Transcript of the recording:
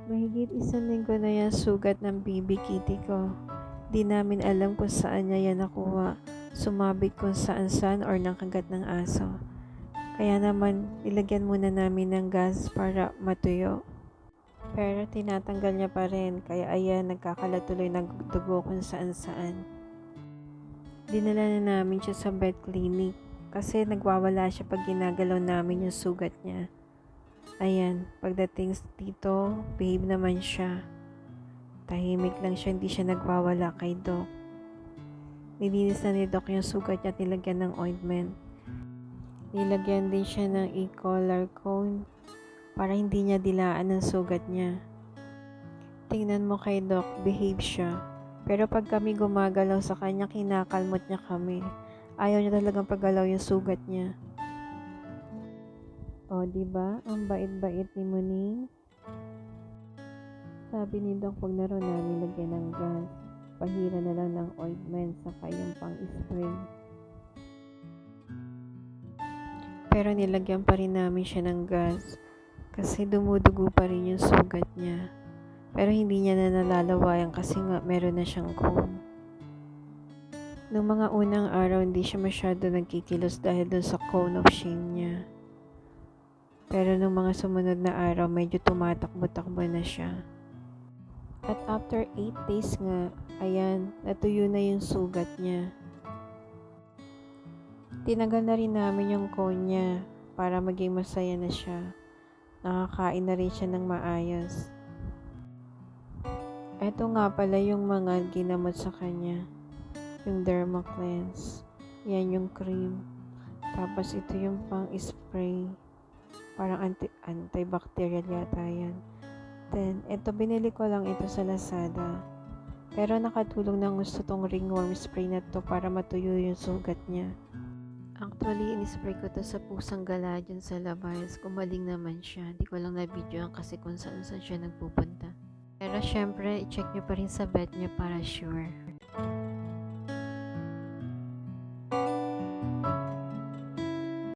Mahigit 1 linggo na yan sugat ng baby kitty ko. Di namin alam kung saan niya yan nakuha. Sumabit kung saan or nakagat ng aso. Kaya naman nilagyan muna namin ng gas para matuyo. Pero tinatanggal niya pa rin, kaya ayan, nagkakalat tuloy ng dugo kung saan. Dinala na namin siya sa vet clinic kasi nagwawala siya pag ginagalaw namin yung sugat niya. Ayan, pagdating dito, behave naman siya. Tahimik lang siya, hindi siya nagwawala kay Doc. Nilinis na ni Doc yung sugat niya at nilagyan ng ointment. Nilagyan din siya ng e-collar cone para hindi niya dilaan ang sugat niya. Tingnan mo kay Doc, behave siya. Pero pag kami gumagalaw sa kanya, kinakalmot niya kami. Ayaw niya talagang paggalaw yung sugat niya. O, diba? Ang bait-bait ni Muning. Sabi ni Doc, wag na raw namin lagyan ng gas. Pahira na lang ng ointment saka yung pang-spray. Pero nilagyan pa rin namin siya ng gas kasi dumudugo pa rin yung sugat niya. Pero hindi niya na nalalawayan kasi nga meron na siyang cone. Noong mga unang araw, hindi siya masyado nagkikilos dahil dun sa cone of shame niya. Pero nung mga sumunod na araw, medyo tumatakbo-takbo na siya. At after 8 days nga, ayan, natuyo na yung sugat niya. Tinagal na rin namin yung cone niya para maging masaya na siya. Nakakain na rin siya ng maayos. Eto nga pala yung mga ginamot sa kanya. Yung Dermacleanse. Yan yung cream. Tapos ito yung pang-spray. Parang antibacterial yata yan. Then, ito binili ko lang ito sa Lazada. Pero nakatulong ng gusto tong ringworm spray na to para matuyo yung sugat niya. Actually, in-spray ko to sa pusang gala dyan sa labas. Gumaling naman siya. Di ko lang na-videoan kasi kung saan siya nagpupunta. Pero syempre, i-check nyo pa rin sa vet nyo para sure.